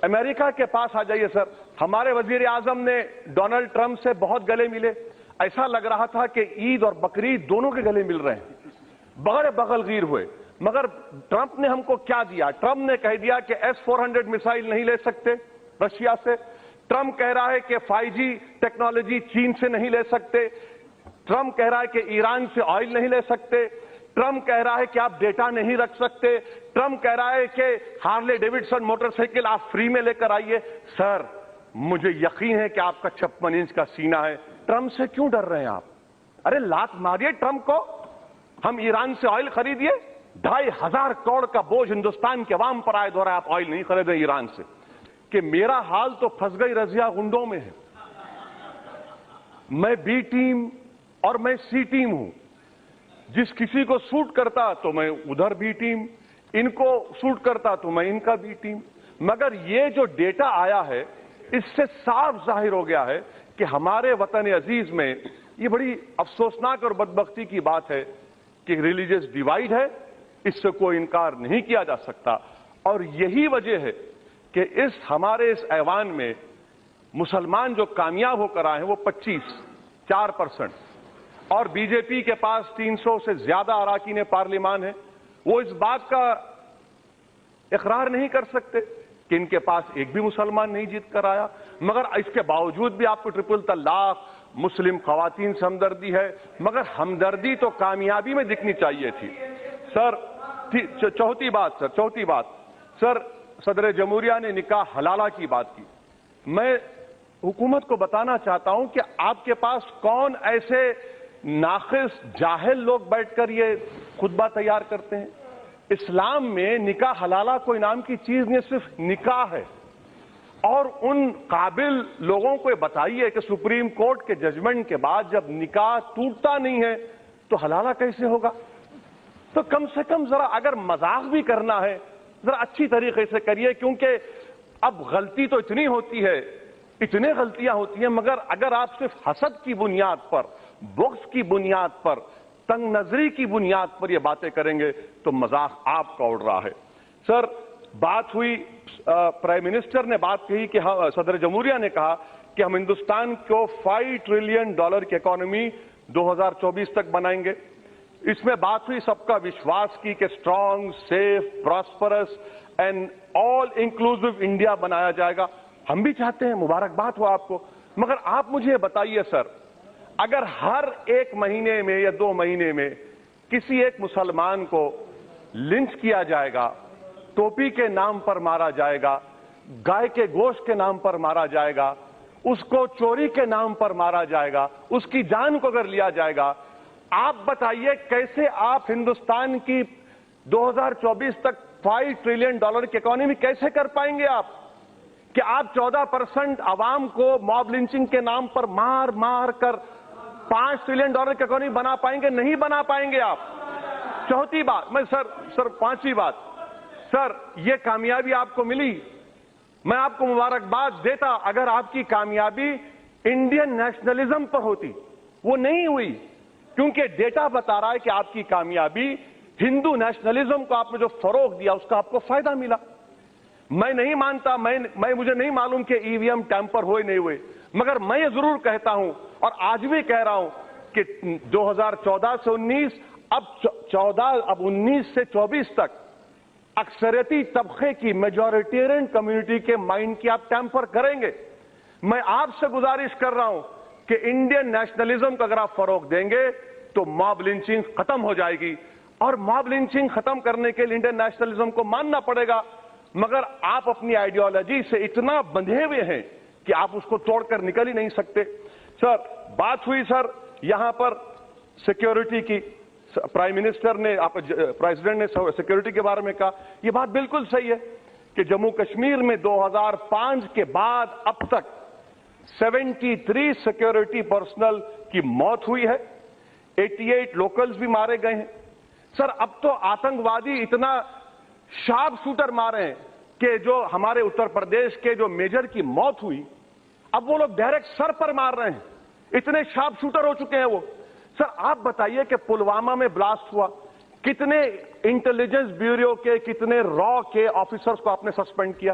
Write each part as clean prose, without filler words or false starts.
امریکہ کے پاس آ جائیے سر، ہمارے وزیر اعظم نے ڈونلڈ ٹرمپ سے بہت گلے ملے، ایسا لگ رہا تھا کہ عید اور بقرعید دونوں کے گلے مل رہے ہیں، بغیر بغل گیر ہوئے۔ مگر ٹرمپ نے ہم کو کیا دیا؟ ٹرمپ نے کہہ دیا کہ S-400 میسائل نہیں لے سکتے رشیا سے، ٹرمپ کہہ رہا ہے کہ 5G ٹیکنالوجی چین سے نہیں لے سکتے، ٹرمپ کہہ رہا ہے کہ ایران سے آئل نہیں لے سکتے، ٹرمپ کہہ رہا ہے کہ آپ ڈیٹا نہیں رکھ سکتے، ٹرمپ کہہ رہا ہے کہ ہارلے ڈیوڈسن موٹر سائیکل آپ فری میں لے کر آئیے۔ سر مجھے یقین ہے کہ آپ کا 56 انچ کا سینہ ہے، ٹرمپ سے کیوں ڈر رہے ہیں آپ؟ ارے لات ماریے ٹرمپ کو، ہم ایران سے آئل خریدیے، 2500 کروڑ کا بوجھ ہندوستان کے عوام پر عائد ہو رہا ہے، آپ آئل نہیں خریدیں ایران سے۔ کہ میرا حال تو پھنس گئی رضیہ گنڈوں میں ہے، میں بی ٹیم اور میں سی ٹیم ہوں، جس کسی کو سوٹ کرتا تو میں ادھر بی ٹیم، ان کو سوٹ کرتا تو میں ان کا بی ٹیم۔ مگر یہ جو ڈیٹا آیا ہے اس سے صاف ظاہر ہو گیا ہے کہ ہمارے وطن عزیز میں یہ بڑی افسوسناک اور بدبختی کی بات ہے کہ ریلیجس ڈیوائیڈ ہے، اس سے کوئی انکار نہیں کیا جا سکتا، اور یہی وجہ ہے کہ ہمارے اس ایوان میں مسلمان جو کامیاب ہو کر آئے ہیں وہ 4%، اور بی جے پی کے پاس 300 سے زیادہ اراکین پارلیمان ہیں، وہ اس بات کا اقرار نہیں کر سکتے کہ ان کے پاس ایک بھی مسلمان نہیں جیت کر آیا، مگر اس کے باوجود بھی آپ کو ٹرپل طلاق، مسلم خواتین سے ہمدردی ہے، مگر ہمدردی تو کامیابی میں دکھنی چاہیے تھی۔ سر چوتھی بات سر، صدر جمہوریہ نے نکاح حلالہ کی بات کی۔ میں حکومت کو بتانا چاہتا ہوں کہ آپ کے پاس کون ایسے ناقص جاہل لوگ بیٹھ کر یہ خطبہ تیار کرتے ہیں؟ اسلام میں نکاح حلالہ کوئی نام کی چیز نہیں، صرف نکاح ہے، اور ان قابل لوگوں کو بتائیے کہ سپریم کورٹ کے ججمنٹ کے بعد جب نکاح ٹوٹتا نہیں ہے تو حلالہ کیسے ہوگا؟ تو کم سے کم ذرا اگر مذاق بھی کرنا ہے ذرا اچھی طریقے سے کریے، کیونکہ اب غلطی تو اتنی ہوتی ہے، اتنے غلطیاں ہوتی ہیں، مگر اگر آپ صرف حسد کی بنیاد پر، بغض کی بنیاد پر، تنگ نظری کی بنیاد پر یہ باتیں کریں گے تو مذاق آپ کا اڑ رہا ہے۔ سر بات ہوئی، پرائم منسٹر نے بات کہی کہ صدر جمہوریہ نے کہا کہ ہم ہندوستان کو $5 ٹریلین کی اکانومی 2024 تک بنائیں گے۔ اس میں بات ہوئی سب کا وشواس کی کہ strong, safe, prosperous and all inclusive India بنایا جائے گا۔ ہم بھی چاہتے ہیں، مبارکباد ہو آپ کو، مگر آپ مجھے بتائیے سر، اگر ہر 1 مہینے میں یا 2 مہینے میں کسی ایک مسلمان کو لنچ کیا جائے گا، ٹوپی کے نام پر مارا جائے گا، گائے کے گوشت کے نام پر مارا جائے گا، اس کو چوری کے نام پر مارا جائے گا، اس کی جان کو اگر لیا جائے گا، آپ بتائیے کیسے آپ ہندوستان کی 2024 تک $5 ٹریلین کی اکانومی کیسے کر پائیں گے؟ آپ کہ آپ 14% عوام کو موب لنچنگ کے نام پر مار مار کر $5 ٹریلین کی اکانومی بنا پائیں گے؟ نہیں بنا پائیں گے آپ۔ چوتھی بات، میں سر 5ویں بات، سر یہ کامیابی آپ کو ملی، میں آپ کو مبارکباد دیتا اگر آپ کی کامیابی انڈین نیشنلزم پر ہوتی، وہ نہیں ہوئی، کیونکہ ڈیٹا بتا رہا ہے کہ آپ کی کامیابی ہندو نیشنلزم کو آپ نے جو فروغ دیا اس کا آپ کو فائدہ ملا۔ میں نہیں مانتا، مجھے نہیں معلوم کہ EVM ٹیمپر ہوئے نہیں ہوئے، مگر میں یہ ضرور کہتا ہوں اور آج بھی کہہ رہا ہوں کہ 2014 سے 19، اب 19 سے 24 تک اکثریتی طبقے کی، میجورٹیرین کمیونٹی کے مائنڈ کی آپ ٹیمپر کریں گے۔ میں آپ سے گزارش کر رہا ہوں کہ انڈین نیشنلزم کو اگر آپ فروغ دیں گے تو موب لنچنگ ختم ہو جائے گی، اور موب لنچنگ ختم کرنے کے لیے انڈین نیشنلزم کو ماننا پڑے گا، مگر آپ اپنی آئیڈیالوجی سے اتنا بندھے ہوئے ہیں کہ آپ اس کو توڑ کر نکل ہی نہیں سکتے۔ سر بات ہوئی سر یہاں پر سیکیورٹی کی، پرائم منسٹر نے، پریزیڈنٹ نے سیکیورٹی کے بارے میں کہا، یہ بات بالکل صحیح ہے کہ جموں کشمیر میں 2005 کے بعد اب تک 73 سیکیورٹی پرسنل کی موت ہوئی ہے، 88 لوکلز بھی مارے گئے ہیں۔ سر اب تو آتنکوادی اتنا شارپ شوٹر مارے ہیں کہ جو ہمارے اتر پردیش کے جو میجر کی موت ہوئی، اب وہ لوگ ڈائریکٹ سر پر مار رہے ہیں، اتنے شارپ شوٹر ہو چکے ہیں وہ۔ سر آپ بتائیے کہ پلوامہ میں بلاسٹ ہوا، کتنے انٹیلیجنس بیورو کے، کتنے را کے آفیسرز کو آپ نے سسپینڈ کیا؟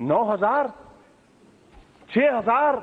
9,000, 6,000।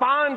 5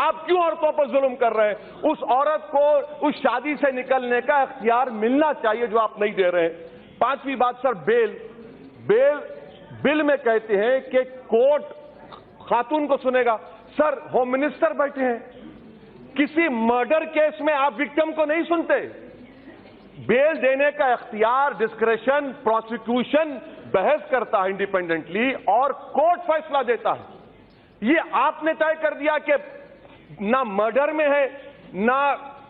آپ کیوں عورتوں پر ظلم کر رہے ہیں؟ اس عورت کو اس شادی سے نکلنے کا اختیار ملنا چاہیے جو آپ نہیں دے رہے ہیں۔ پانچویں بات سر، بل میں کہتے ہیں کہ کورٹ خاتون کو سنے گا۔ سر ہوم منسٹر بیٹھے ہیں، کسی مرڈر کیس میں آپ وکٹم کو نہیں سنتے؟ بیل دینے کا اختیار، ڈسکریشن، پروسیکیوشن بحث کرتا ہے انڈیپینڈنٹلی اور کورٹ فیصلہ دیتا ہے۔ یہ آپ نے طے کر دیا کہ نہ مرڈر میں ہے نہ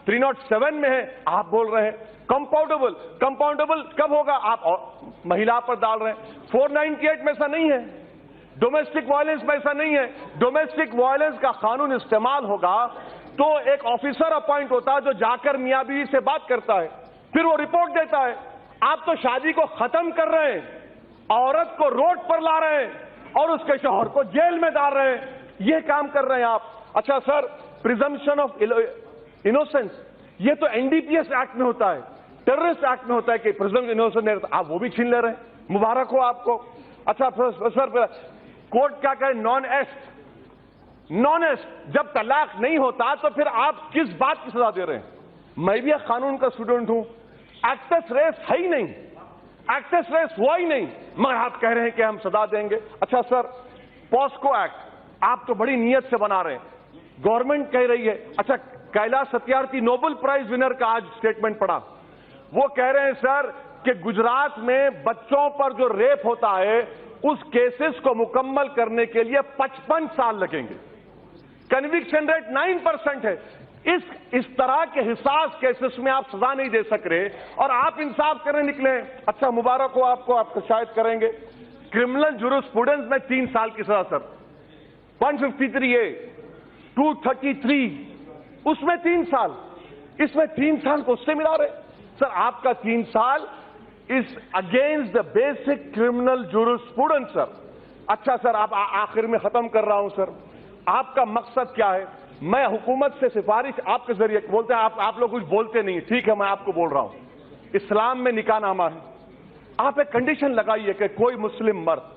307 میں ہے، آپ بول رہے ہیں کمپاؤنڈیبل کب ہوگا؟ آپ مہیلا پر ڈال رہے ہیں۔ 498 میں ایسا نہیں ہے، ڈومیسٹک وائلنس میں ایسا نہیں ہے۔ ڈومیسٹک وائلنس کا قانون استعمال ہوگا تو ایک آفیسر اپوائنٹ ہوتا ہے جو جا کر میاں بیوی سے بات کرتا ہے، پھر وہ رپورٹ دیتا ہے۔ آپ تو شادی کو ختم کر رہے ہیں، عورت کو روڈ پر لا رہے ہیں اور اس کے شوہر کو جیل میں ڈال رہے ہیں، یہ کام کر رہے ہیں آپ۔ اچھا سر، پریزمپشن آف انوسنس، یہ تو NDPS ایکٹ میں ہوتا ہے، ٹیررسٹ ایکٹ میں ہوتا ہے کہ پریزمپشن آف انوسنس، آپ وہ بھی چھین لے رہے ہیں، مبارک ہو آپ کو۔ اچھا سر، کورٹ کیا کہے؟ نان ایسٹ جب طلاق نہیں ہوتا تو پھر آپ کس بات کی سزا دے رہے ہیں؟ میں بھی ایک قانون کا اسٹوڈنٹ ہوں، ایکٹس ریس ہے ہی نہیں، ایکٹس ریس ہوا ہی نہیں، مگر آپ کہہ رہے ہیں کہ ہم سزا دیں گے۔ اچھا سر، پاسکو ایکٹ آپ تو بڑی نیت سے بنا رہے ہیں، گورنمنٹ کہہ رہی ہے۔ اچھا، Kailash Satyarthi Nobel prize winner کا آج سٹیٹمنٹ پڑھا، وہ کہہ رہے ہیں سر کہ گجرات میں بچوں پر جو ریپ ہوتا ہے اس کیسز کو مکمل کرنے کے لیے 55 سال لگیں گے، کنوکشن ریٹ 9% ہے۔ اس طرح کے حساس کیسز میں آپ سزا نہیں دے سک رہے اور آپ انصاف کرنے نکلے ہیں۔ اچھا مبارک ہو آپ کو، آپ شاید کریں گے۔ کرمنل جورسپروڈنس میں 3 سال کی سزا سر، 153A 233 اس میں 3 سال، اس میں 3 سال کو اس سے ملا رہے سر۔ آپ کا 3 سال is against the basic criminal jurisprudence sir. اچھا سر، آپ آخر میں ختم کر رہا ہوں سر، آپ کا مقصد کیا ہے؟ میں حکومت سے سفارش آپ کے ذریعے بولتے ہیں، آپ لوگ کچھ بولتے نہیں، ٹھیک ہے، میں آپ کو بول رہا ہوں، اسلام میں نکاح نامہ ہے، آپ ایک کنڈیشن لگائیے کہ کوئی مسلم مرد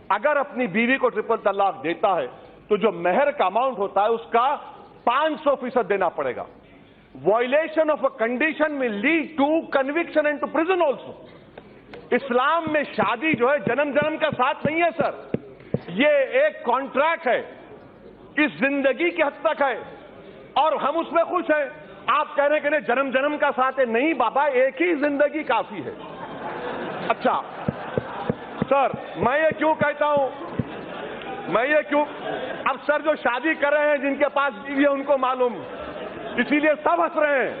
اگر اپنی بیوی کو ٹرپل طلاق دیتا ہے تو جو مہر کا اماؤنٹ ہوتا ہے اس کا 500% دینا پڑے گا۔ وائلیشن آف اے کنڈیشن میں lead to conviction and to prison also. اسلام میں شادی جو ہے جنم جنم کا ساتھ نہیں ہے سر، یہ ایک کانٹریکٹ ہے، اس زندگی کی حد تک ہے اور ہم اس میں خوش ہیں۔ آپ کہہ رہے ہیں کہ نہیں جنم جنم کا ساتھ ہے، نہیں بابا، ایک ہی زندگی کافی ہے۔ اچھا سر، میں یہ کیوں کہتا ہوں، اب سر جو شادی کر رہے ہیں جن کے پاس بیوی ہے ان کو معلوم، اسی لیے سب ہنس رہے ہیں،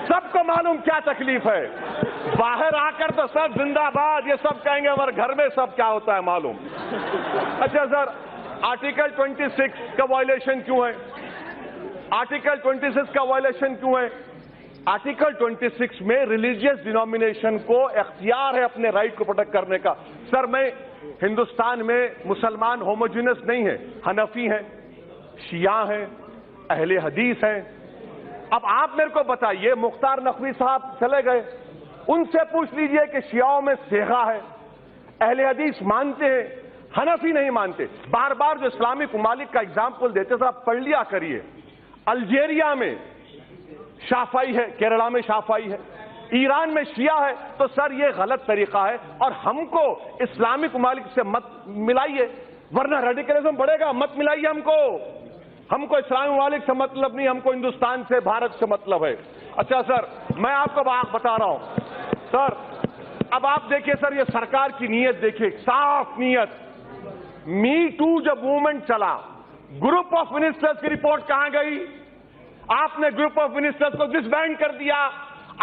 سب کو معلوم کیا تکلیف ہے۔ باہر آ کر تو سب زندہ باد یہ سب کہیں گے، ہمارے گھر میں سب کیا ہوتا ہے معلوم۔ اچھا سر، آرٹیکل 26 کا وائلیشن کیوں ہے؟ آرٹیکل 26 کا وائلیشن کیوں ہے؟ آرٹیکل 26 میں ریلیجیس ڈینومینیشن کو اختیار ہے اپنے رائٹ کو پروٹیکٹ کرنے کا۔ سر، میں ہندوستان میں مسلمان ہوموجینس نہیں ہے، حنفی ہیں، شیعہ ہیں، اہل حدیث ہیں۔ اب آپ میرے کو بتائیے، مختار نقوی صاحب چلے گئے، ان سے پوچھ لیجئے کہ شیعوں میں صیغہ ہے، اہل حدیث مانتے ہیں، حنفی نہیں مانتے۔ بار بار جو اسلامی ممالک کا اگزامپل دیتے تھے آپ پڑھ لیا کریے۔ الجیریا میں شافعی ہے، کیرلا میں شافعی ہے، ایران میں شیعہ ہے، تو سر یہ غلط طریقہ ہے اور ہم کو اسلامی ممالک سے مت ملائیے ورنہ ریڈیکلزم بڑھے گا، مت ملائیے ہم کو اسلامی ممالک سے مطلب نہیں، ہم کو ہندوستان سے، بھارت سے مطلب ہے۔ اچھا سر، میں آپ کو بتا رہا ہوں سر، اب آپ دیکھیے سر، یہ سرکار کی نیت دیکھیے، صاف نیت۔ می ٹو جب موومنٹ چلا، گروپ آف منسٹرز کی رپورٹ کہاں گئی؟ آپ نے گروپ آف منسٹرز کو ڈسبینڈ کر دیا،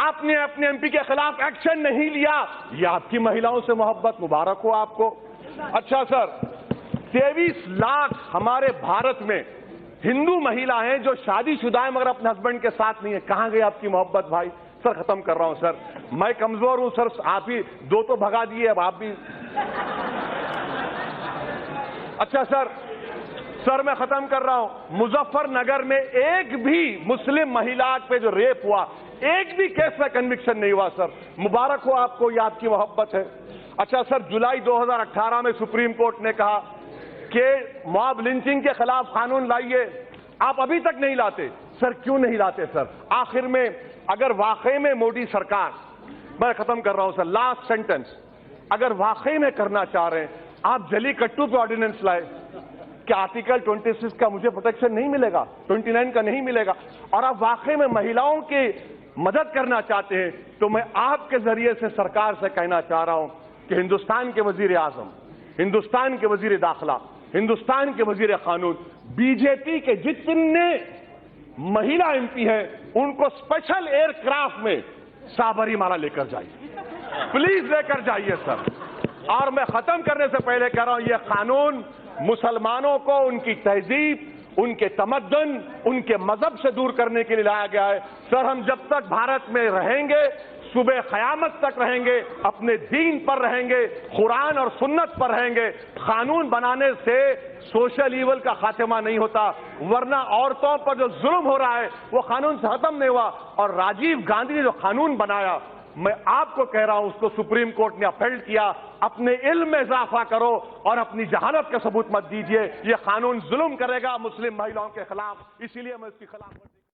آپ نے اپنے MP کے خلاف ایکشن نہیں لیا، یہ آپ کی مہیلاؤں سے محبت، مبارک ہو آپ کو۔ اچھا سر، 23 لاکھ ہمارے بھارت میں ہندو مہیلا ہیں جو شادی شدہ ہیں مگر اپنے ہسبینڈ کے ساتھ نہیں ہے، کہاں گئی آپ کی محبت بھائی؟ سر ختم کر رہا ہوں سر، میں کمزور ہوں سر، آپ ہی 2 تو بھگا دیے، اب آپ بھی۔ اچھا سر میں ختم کر رہا ہوں، مظفر نگر میں ایک بھی مسلم مہیلا پہ جو ریپ ہوا، ایک بھی کیس میں کنوکشن نہیں ہوا سر، مبارک ہو آپ کو، یہ آپ کی محبت ہے۔ اچھا سر، جولائی 2018 میں سپریم کورٹ نے کہا کہ موب لنچنگ کے خلاف قانون لائیے، آپ ابھی تک نہیں لاتے سر. کیوں نہیں لاتے سر؟ آخر میں اگر واقعی میں مودی سرکار، میں ختم کر رہا ہوں سر، لاسٹ سینٹنس، اگر واقعی میں کرنا چاہ رہے ہیں، آپ جلی کٹو پہ آرڈیننس لائے کہ آرٹیکل 26 کا مجھے پروٹیکشن نہیں ملے گا، 29 کا نہیں ملے گا، اور آپ واقعی میں مہیلاؤں کی مدد کرنا چاہتے ہیں، تو میں آپ کے ذریعے سے سرکار سے کہنا چاہ رہا ہوں کہ ہندوستان کے وزیر اعظم، ہندوستان کے وزیر داخلہ، ہندوستان کے وزیر قانون، بی جے پی کے جتنے مہیلا ایم پی ہیں ان کو اسپیشل ایئر کرافٹ میں سابری مالا لے کر جائیے، پلیز لے کر جائیے سر. اور میں ختم کرنے سے پہلے کہہ رہا ہوں، یہ قانون مسلمانوں کو ان کی تہذیب، ان کے تمدن، ان کے مذہب سے دور کرنے کے لیے لایا گیا ہے. سر ہم جب تک بھارت میں رہیں گے، صبح قیامت تک رہیں گے، اپنے دین پر رہیں گے، قرآن اور سنت پر رہیں گے. قانون بنانے سے سوشل ایول کا خاتمہ نہیں ہوتا، ورنہ عورتوں پر جو ظلم ہو رہا ہے وہ قانون سے ختم نہیں ہوا. اور راجیو گاندھی نے جو قانون بنایا، میں آپ کو کہہ رہا ہوں، اس کو سپریم کورٹ نے اپیل کیا. اپنے علم میں اضافہ کرو اور اپنی جہالت کا ثبوت مت دیجیے. یہ قانون ظلم کرے گا مسلم مہیلاؤں کے خلاف، اسی لیے میں اس کی خلاف